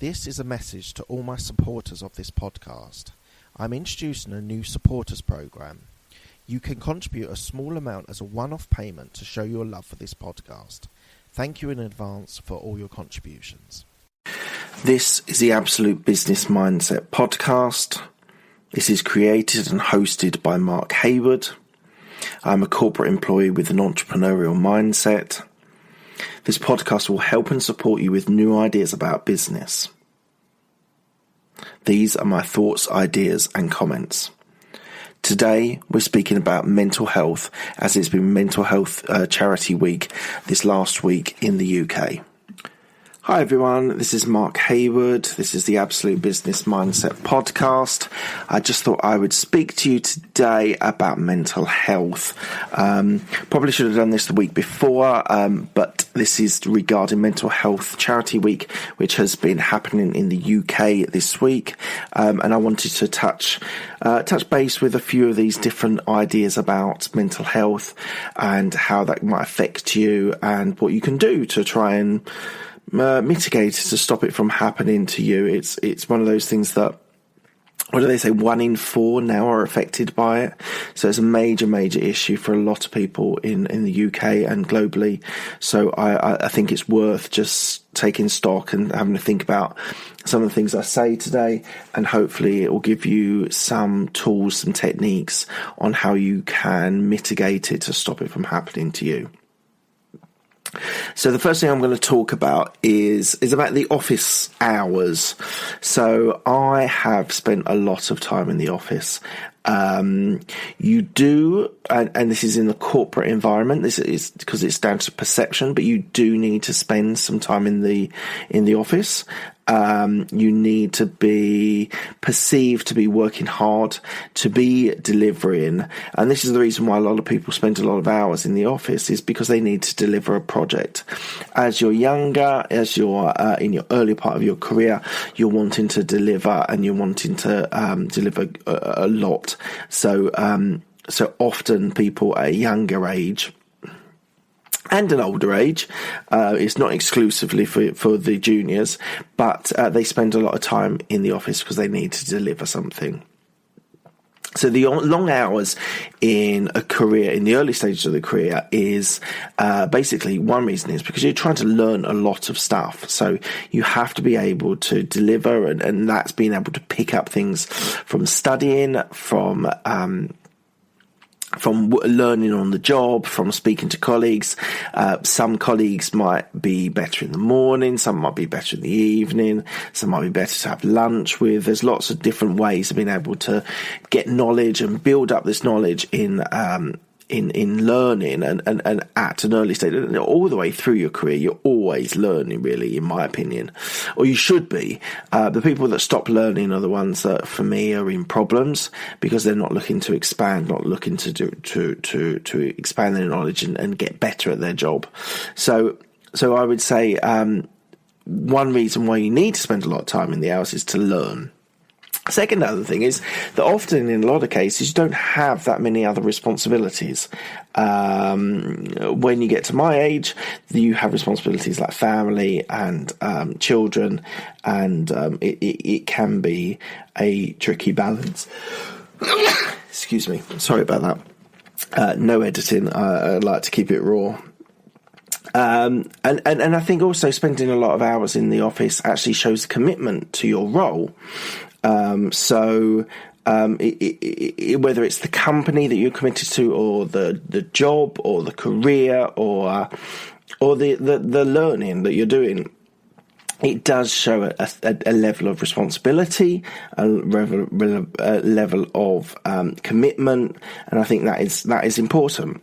This is a message to all my supporters of this podcast. I'm introducing a new supporters program. You can contribute a small amount as a one-off payment to show your love for this podcast. Thank you in advance for all your contributions. This is the Absolute Business Mindset podcast. This is created and hosted by Mark Hayward. I'm a corporate employee with an entrepreneurial mindset. This podcast will help and support you with new ideas about business. These are my thoughts, ideas and comments. Today we're speaking about mental health, as it's been Mental Health Charity Week this last week in the UK. Hi everyone, this is Mark Hayward. This is the Absolute Business Mindset podcast. I just thought I would speak to you today about mental health. Probably should have done this the week before, but this is regarding Mental Health Charity Week, which has been happening in the UK this week. And I wanted to touch base with a few of these different ideas about mental health and how that might affect you and what you can do to try and mitigate, to stop it from happening to you. It's one of those things that, what do they say, 1 in 4 now are affected by it. So it's a major issue for a lot of people in the UK and globally. So I think it's worth just taking stock and having to think about some of the things I say today, and hopefully it will give you some tools, some techniques on how you can mitigate it to stop it from happening to you. So the first thing I'm going to talk about is about the office hours. So I have spent a lot of time in the office. You do, and this is in the corporate environment. This is because it's down to perception, but you do need to spend some time in the office. You need to be perceived to be working hard, to be delivering. And this is the reason why a lot of people spend a lot of hours in the office, is because they need to deliver a project. As you're younger, as you're in your early part of your career, you're wanting to deliver, and you're wanting to deliver a lot. So often people at a younger age and an older age, it's not exclusively for the juniors, but they spend a lot of time in the office because they need to deliver something. So the long hours in a career, in the early stages of the career, is basically, one reason is because you're trying to learn a lot of stuff. So you have to be able to deliver, and that's being able to pick up things from studying, from learning on the job, from speaking to colleagues. Some colleagues might be better in the morning, some might be better in the evening, some might be better to have lunch with. There's lots of different ways of being able to get knowledge and build up this knowledge in learning and at an early stage. All the way through your career, you're always learning, really, in my opinion, or you should be. The people that stop learning are the ones that, for me, are in problems because they're not looking to expand, not looking to expand their knowledge and get better at their job. So I would say one reason why you need to spend a lot of time in the hours is to learn. Second other thing is that often in a lot of cases you don't have that many other responsibilities. When you get to my age, you have responsibilities like family and children, and it can be a tricky balance. Excuse me, sorry about that. No editing, I like to keep it raw. And I think also spending a lot of hours in the office actually shows commitment to your role. Whether it's the company that you're committed to, or the job, or the career, or the learning that you're doing, it does show a level of responsibility, a level of commitment, and I think that is important.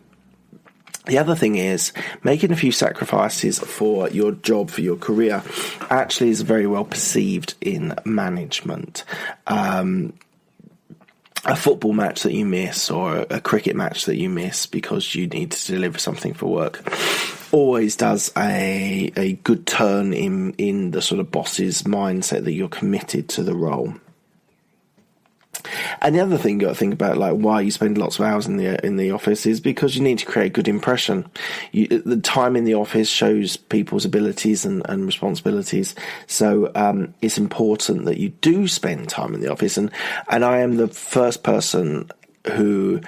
The other thing is making a few sacrifices for your job, for your career, actually is very well perceived in management. A football match that you miss, or a cricket match that you miss because you need to deliver something for work, always does a good turn in the sort of boss's mindset that you're committed to the role. And the other thing you got to think about, like why you spend lots of hours in the office, is because you need to create a good impression. The time in the office shows people's abilities and responsibilities. So it's important that you do spend time in the office. And I am the first person who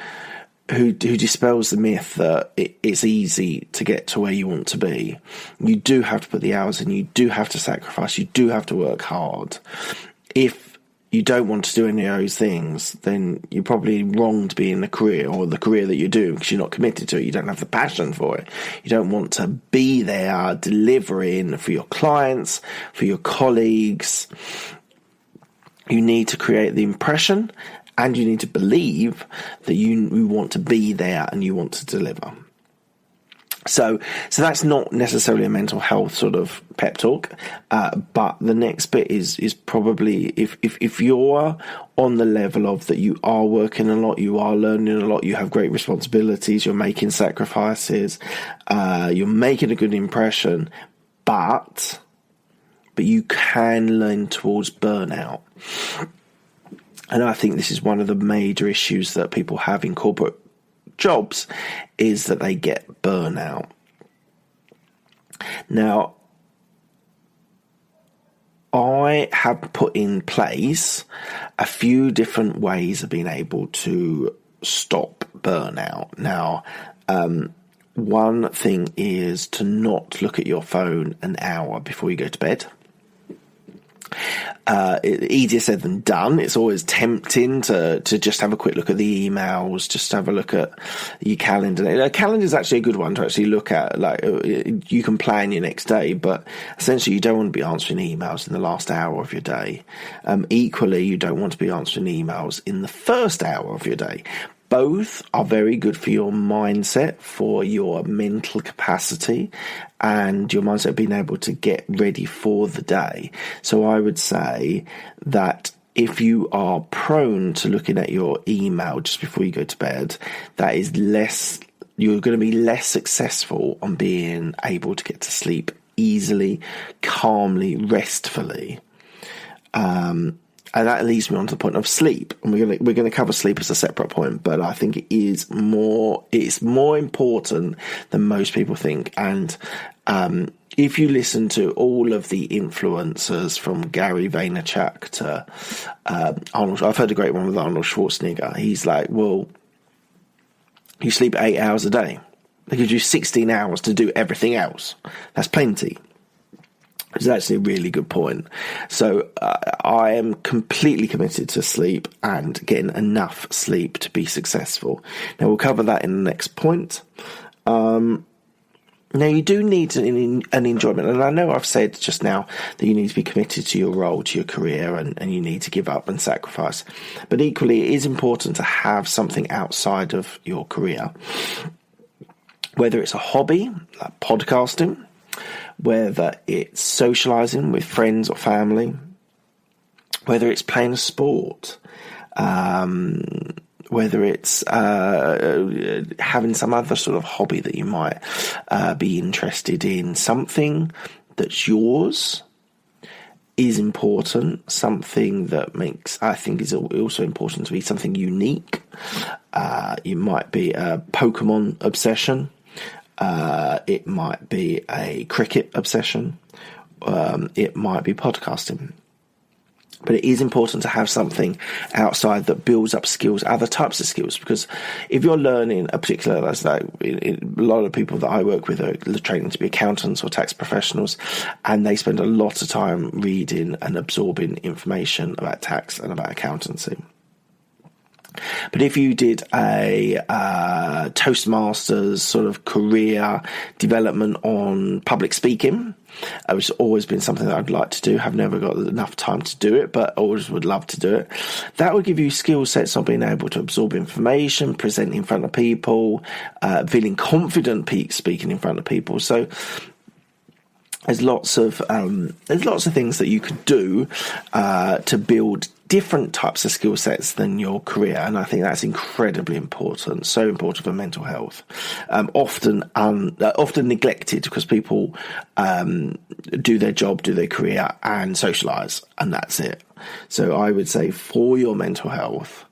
dispels the myth that it's easy to get to where you want to be. You do have to put the hours in. You do have to sacrifice. You do have to work hard. If you don't want to do any of those things, then you're probably wrong to be in the career that you're doing, because you're not committed to it. You don't have the passion for it. You don't want to be there delivering for your clients, for your colleagues. You need to create the impression, and you need to believe that you want to be there and you want to deliver. So that's not necessarily a mental health sort of pep talk, but the next bit is probably if you're on the level of that, you are working a lot, you are learning a lot, you have great responsibilities, you're making sacrifices, you're making a good impression, but you can lean towards burnout. And I think this is one of the major issues that people have in corporate jobs, is that they get burnout. Now, I have put in place a few different ways of being able to stop burnout. Now, one thing is to not look at your phone an hour before you go to bed. Easier said than done. It's always tempting to just have a quick look at the emails, just have a look at your calendar. Calendar is actually a good one to actually look at. Like, you can plan your next day, but essentially you don't want to be answering emails in the last hour of your day. Equally, you don't want to be answering emails in the first hour of your day. Both are very good for your mindset, for your mental capacity, and your mindset of being able to get ready for the day. So I would say that if you are prone to looking at your email just before you go to bed, that is you're going to be less successful on being able to get to sleep easily, calmly, restfully. And that leads me on to the point of sleep. And we're going to cover sleep as a separate point, but I think it's more important than most people think. And if you listen to all of the influencers, from Gary Vaynerchuk to Arnold, I've heard a great one with Arnold Schwarzenegger. He's like, well, you sleep 8 hours a day. That gives you 16 hours to do everything else. That's plenty. It's actually a really good point. So I am completely committed to sleep and getting enough sleep to be successful. Now, we'll cover that in the next point. Now, you do need an enjoyment. And I know I've said just now that you need to be committed to your role, to your career, and you need to give up and sacrifice. But equally, it is important to have something outside of your career. Whether it's a hobby, like podcasting, whether it's socialising with friends or family, whether it's playing a sport, whether it's having some other sort of hobby that you might be interested in. Something that's yours is important. Something that I think is also important to be something unique. It might be a Pokemon obsession. It might be a cricket obsession. It might be podcasting. But it is important to have something outside that builds up skills, other types of skills. Because if you're learning a particular, a lot of people that I work with are training to be accountants or tax professionals, and they spend a lot of time reading and absorbing information about tax and about accountancy. But if you did a Toastmasters sort of career development on public speaking, it's always been something that I'd like to do. I've never got enough time to do it, but always would love to do it. That would give you skill sets of being able to absorb information, present in front of people, feeling confident speaking in front of people. So there's lots of things that you could do to build different types of skill sets than your career, and I think that's incredibly important, so important for mental health. Often neglected because people do their job, do their career, and socialise, and that's it. So I would say for your mental health,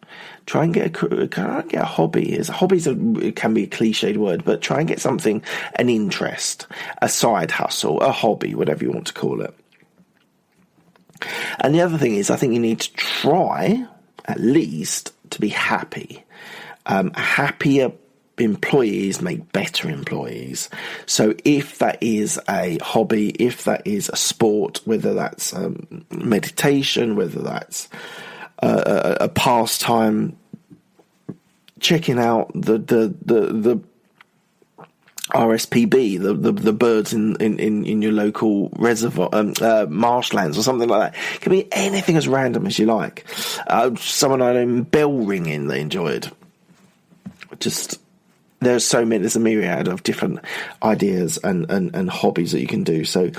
try and get a hobby. It can be a cliched word, but try and get something, an interest, a side hustle, a hobby, whatever you want to call it. And the other thing is, I think you need to try, at least, to be happy. Happier employees make better employees. So if that is a hobby, if that is a sport, whether that's meditation, whether that's a pastime, checking out the RSPB, the birds in your local reservoir, marshlands or something like that. It can be anything as random as you like. Someone I know, bell ringing, they enjoyed. There's so many, there's a myriad of different ideas and hobbies that you can do. So,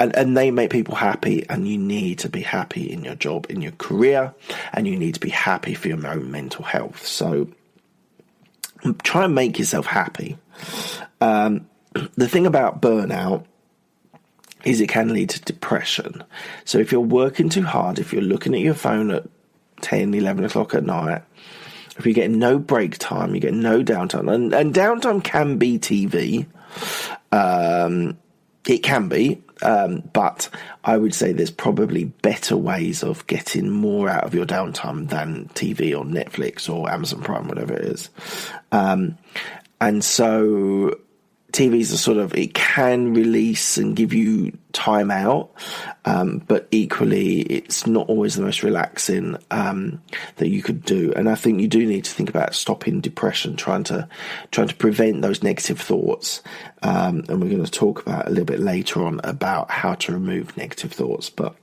and they make people happy, and you need to be happy in your job, in your career, and you need to be happy for your own mental health. So try and make yourself happy. The thing about burnout is it can lead to depression. So if you're working too hard, if you're looking at your phone at 10, 11 o'clock at night, if you get no break time, you get no downtime, and downtime can be TV. It can be, but I would say there's probably better ways of getting more out of your downtime than TV or Netflix or Amazon Prime, whatever it is. And so TVs are it can release and give you time out, but equally it's not always the most relaxing that you could do. And I think you do need to think about stopping depression, trying to prevent those negative thoughts. And we're going to talk about a little bit later on about how to remove negative thoughts. But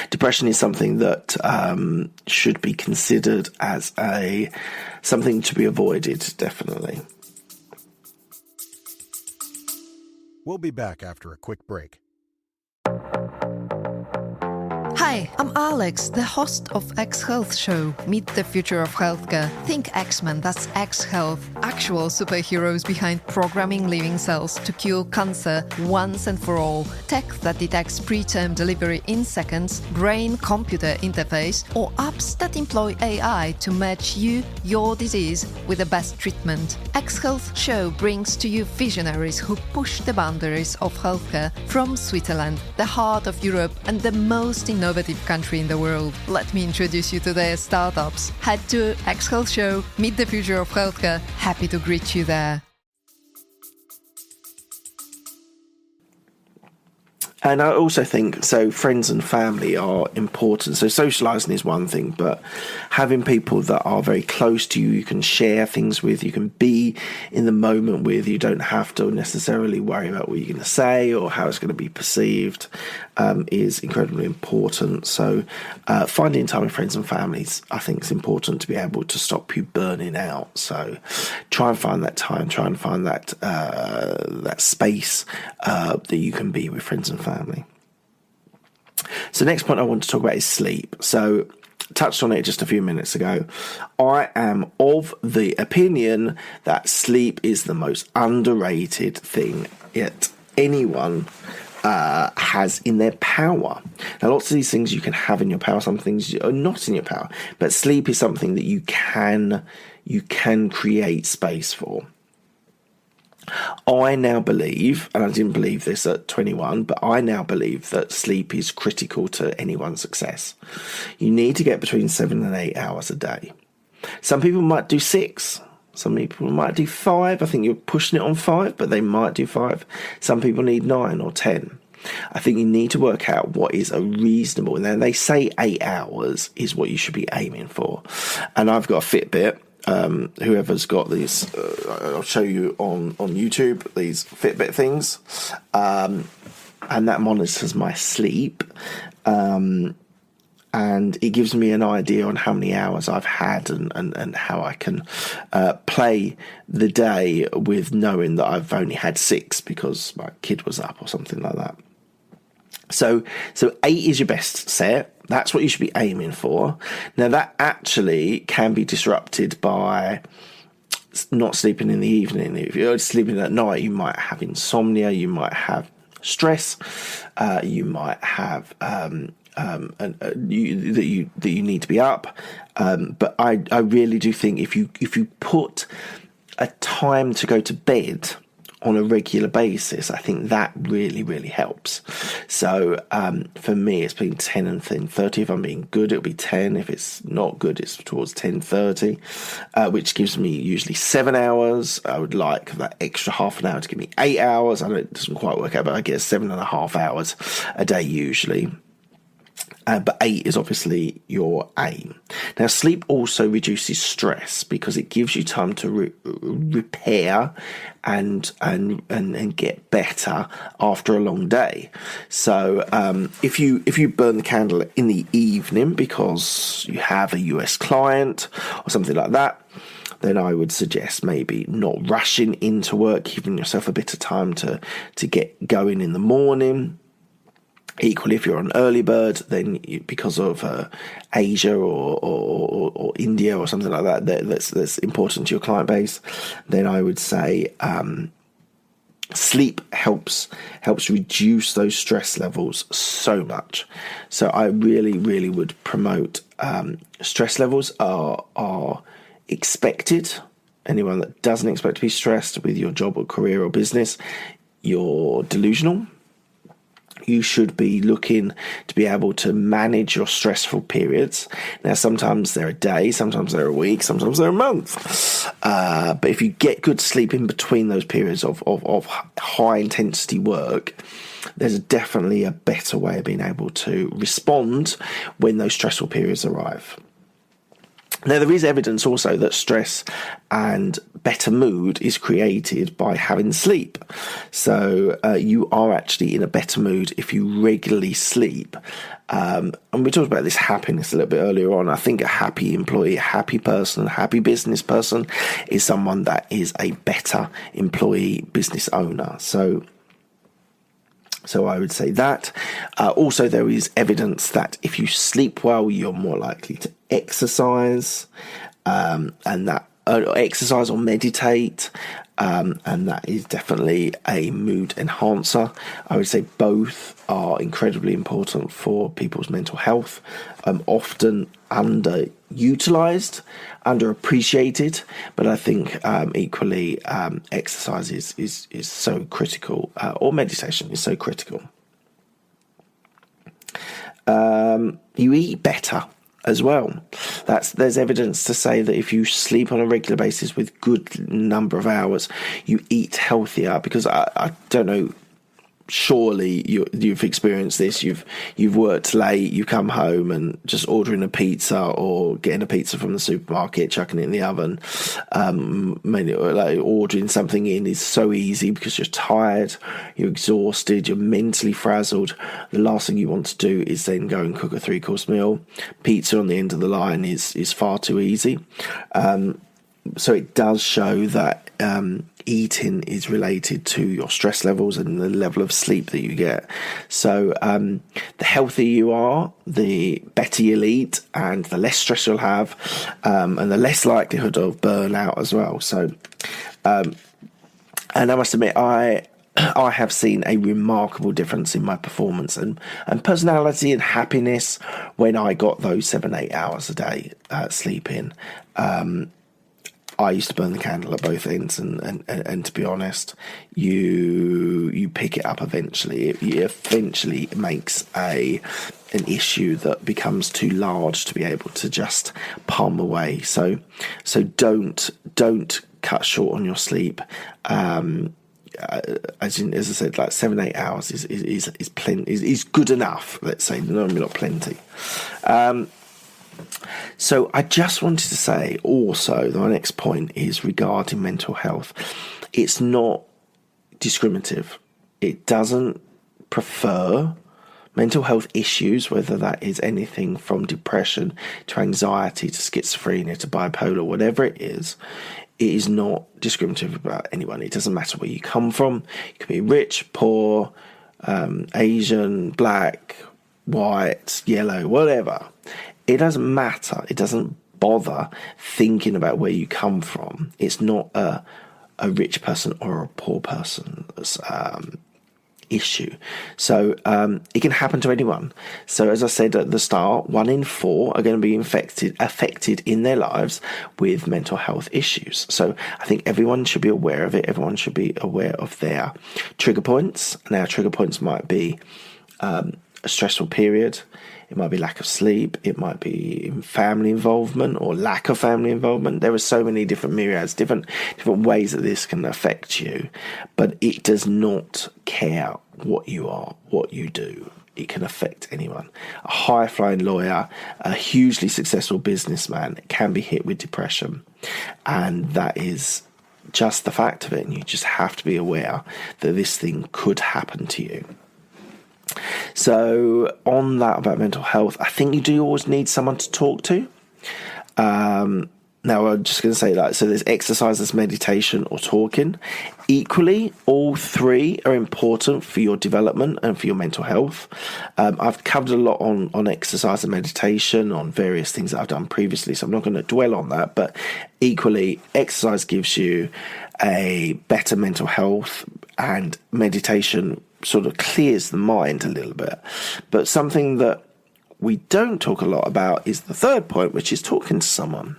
depression is something that should be considered as something to be avoided, definitely. We'll be back after a quick break. Hi, I'm Alex, the host of X Health Show. Meet the future of healthcare. Think X-Men, that's X Health. Actual superheroes behind programming living cells to cure cancer once and for all. Tech that detects preterm delivery in seconds, brain-computer interface, or apps that employ AI to match your disease with the best treatment. X Health Show brings to you visionaries who push the boundaries of healthcare from Switzerland, the heart of Europe and the most innovative country in the world. Let me introduce you to their startups. Head to X Health Show, meet the future of healthcare. Happy to greet you there. And I also think, friends and family are important. So socialising is one thing, but having people that are very close to you, you can share things with, you can be in the moment with, you don't have to necessarily worry about what you're going to say or how it's going to be perceived, is incredibly important. So finding time with friends and families, I think, is important to be able to stop you burning out. So try and find that time, try and find that space that you can be with friends and family. So the next point I want to talk about is sleep. So touched on it just a few minutes ago. I am of the opinion that sleep is the most underrated thing that anyone has in their power. Now, lots of these things you can have in your power, some things are not in your power, but sleep is something that you can create space for. I now believe, and I didn't believe this at 21, but I now believe that sleep is critical to anyone's success. You need to get between 7 and 8 hours a day. Some people might do 6. Some people might do 5. I think you're pushing it on 5, but they might do 5. Some people need 9 or 10. I think you need to work out what is a reasonable. Now, they say 8 hours is what you should be aiming for. And I've got a Fitbit. Whoever's got these, I'll show you on YouTube, these Fitbit things, and that monitors my sleep, and it gives me an idea on how many hours I've had and how I can play the day with knowing that I've only had 6 because my kid was up or something like that. So 8 is your best set. That's what you should be aiming for. Now, that actually can be disrupted by not sleeping in the evening. If you're sleeping at night, you might have insomnia, you might have stress, you might have that you need to be up. But I really do think if you put a time to go to bed on a regular basis, I think that really, really helps. So for me, it's between 10 and 10:30. If I'm being good, it'll be 10. If it's not good, it's towards 10:30, which gives me usually 7 hours. I would like that extra half an hour to give me 8 hours. I know it doesn't quite work out, but I get 7.5 hours a day usually. But 8 is obviously your aim. Now, sleep also reduces stress because it gives you time to repair and get better after a long day. So if you burn the candle in the evening because you have a US client or something like that, then I would suggest maybe not rushing into work, giving yourself a bit of time to get going in the morning. Equally, if you're an early bird, then because of Asia or India or something like that's important to your client base, then I would say sleep helps reduce those stress levels so much. So I really, really would promote stress levels are expected. Anyone that doesn't expect to be stressed with your job or career or business, you're delusional. You should be looking to be able to manage your stressful periods. Now, sometimes they're a day, sometimes they're a week, sometimes they're a month. But if you get good sleep in between those periods of high intensity work, there's definitely a better way of being able to respond when those stressful periods arrive. Now, there is evidence also that stress and better mood is created by having sleep. So you are actually in a better mood if you regularly sleep. And we talked about this happiness a little bit earlier on. I think a happy employee, a happy person, a happy business person is someone that is a better employee, business owner. So I would say that. Also, there is evidence that if you sleep well, you're more likely to exercise, and that exercise or meditate, and that is definitely a mood enhancer. I would say both are incredibly important for people's mental health, often underutilized, underappreciated, but I think equally exercise is so critical, or meditation is so critical. You eat better as well. There's evidence to say that if you sleep on a regular basis with good number of hours, you eat healthier, because I don't know, surely you've experienced this. You've worked late, you come home and just ordering a pizza or getting a pizza from the supermarket, chucking it in the oven, like ordering something in is so easy because you're tired, you're exhausted, you're mentally frazzled. The last thing you want to do is then go and cook a 3-course meal. Pizza on the end of the line is far too easy. So it does show that eating is related to your stress levels and the level of sleep that you get. So the healthier you are, the better you'll eat, and the less stress you'll have, and the less likelihood of burnout as well. So, and I must admit, I have seen a remarkable difference in my performance and personality and happiness when I got those 7-8 hours a day sleeping. I used to burn the candle at both ends, and to be honest, you pick it up eventually. It eventually makes an issue that becomes too large to be able to just palm away. So don't cut short on your sleep. As I said, like 7-8 hours is plenty, is good enough. Let's say, no, not plenty. So I just wanted to say also that my next point is regarding mental health. It's not discriminative. It doesn't prefer mental health issues, whether that is anything from depression to anxiety to schizophrenia to bipolar, whatever it is. It is not discriminative about anyone. It doesn't matter where you come from. You can be rich, poor, Asian, black, white, yellow, whatever. It doesn't matter. It doesn't bother thinking about where you come from. It's not a rich person or a poor person's issue. So it can happen to anyone. So as I said at the start, 1 in 4 are going to be affected in their lives with mental health issues. So I think everyone should be aware of it. Everyone should be aware of their trigger points. Now, trigger points might be a stressful period. It might be lack of sleep. It might be family involvement or lack of family involvement. There are so many different myriads, different ways that this can affect you. But it does not care what you are, what you do. It can affect anyone. A high-flying lawyer, a hugely successful businessman can be hit with depression. And that is just the fact of it. And you just have to be aware that this thing could happen to you. So on that about mental health, I think you do always need someone to talk to. Now, I'm just going to say that. So there's exercise, there's meditation or talking. Equally, all 3 are important for your development and for your mental health. I've covered a lot on exercise and meditation, on various things that I've done previously, so I'm not going to dwell on that. But equally, exercise gives you a better mental health, and meditation sort of clears the mind a little bit. But something that we don't talk a lot about is the 3rd point, which is talking to someone.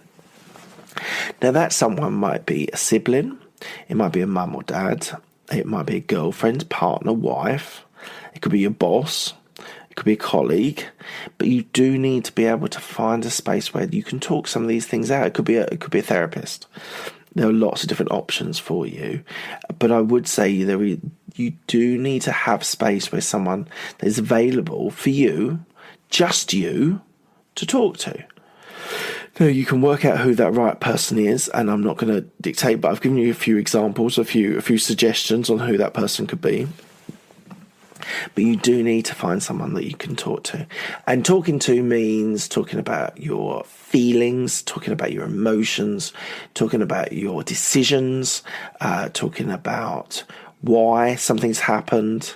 Now, that someone might be a sibling, it might be a mum or dad, it might be a girlfriend, partner, wife, it could be your boss, it could be a colleague, but you do need to be able to find a space where you can talk some of these things out. It could be a therapist. There are lots of different options for you, but I would say you do need to have space where someone that is available for you, just you, to talk to. Now, you can work out who that right person is, and I'm not going to dictate, but I've given you a few examples, a few suggestions on who that person could be. But you do need to find someone that you can talk to. And talking to means talking about your feelings, talking about your emotions, talking about your decisions, talking about why something's happened.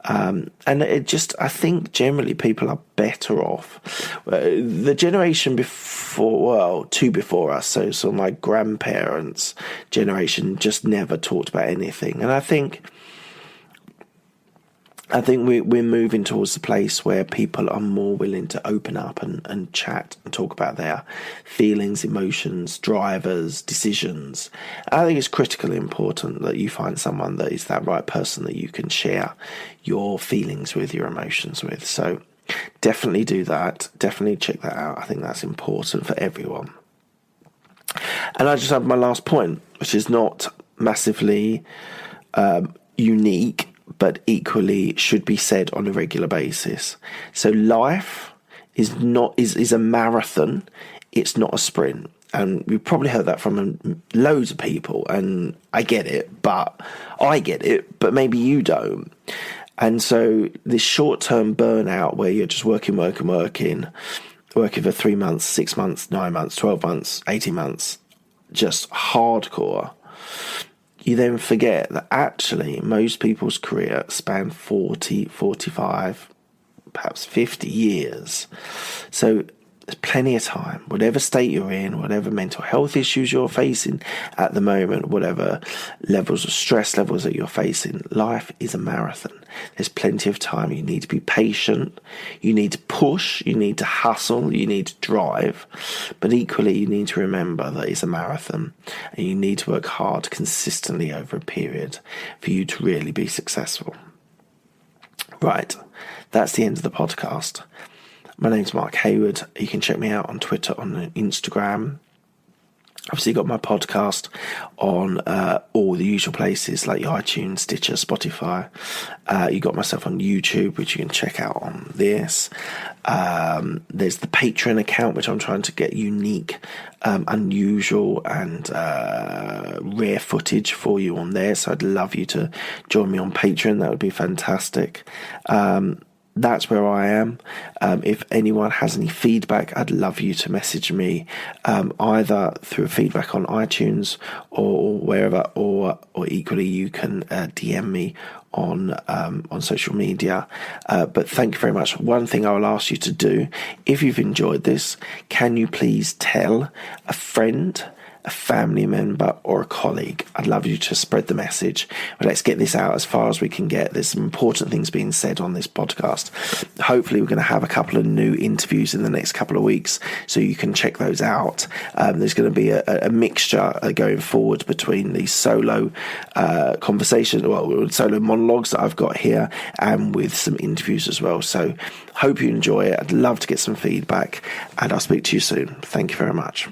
And it just, I think generally people are better off. The generation two before us, so my grandparents' generation just never talked about anything. And I think we're moving towards the place where people are more willing to open up and chat and talk about their feelings, emotions, drivers, decisions. I think it's critically important that you find someone that is that right person that you can share your feelings with, your emotions with. So definitely do that. Definitely check that out. I think that's important for everyone. And I just have my last point, which is not massively unique, but equally should be said on a regular basis. So life is a marathon. It's not a sprint. And we've probably heard that from loads of people, and I get it, but maybe you don't. And so this short-term burnout where you're just working for 3 months, 6 months, 9 months, 12 months, 18 months, just hardcore, you then forget that actually most people's career span 40, 45, perhaps 50 years. So there's plenty of time. Whatever state you're in, whatever mental health issues you're facing at the moment, whatever levels of stress levels that you're facing, life is a marathon. There's plenty of time. You need to be patient. You need to push. You need to hustle. You need to drive. But equally, you need to remember that it's a marathon and you need to work hard consistently over a period for you to really be successful. Right. That's the end of the podcast. My name's Mark Hayward. You can check me out on Twitter, on Instagram. Obviously, got my podcast on all the usual places like iTunes, Stitcher, Spotify. You got myself on YouTube, which you can check out on this. There's the Patreon account, which I'm trying to get unique, unusual and rare footage for you on there. So I'd love you to join me on Patreon. That would be fantastic. that's where I am. If anyone has any feedback, I'd love you to message me either through feedback on iTunes or wherever, or equally you can DM me on social media. But thank you very much. One thing I will ask you to do, if you've enjoyed this, can you please tell a friend, a family member or a colleague? I'd love you to spread the message. But let's get this out as far as we can get. There's some important things being said on this podcast. Hopefully we're going to have a couple of new interviews in the next couple of weeks, so you can check those out. There's going to be a mixture going forward between these solo solo monologues that I've got here, and with some interviews as well. So hope you enjoy it. I'd love to get some feedback, and I'll speak to you soon. Thank you very much.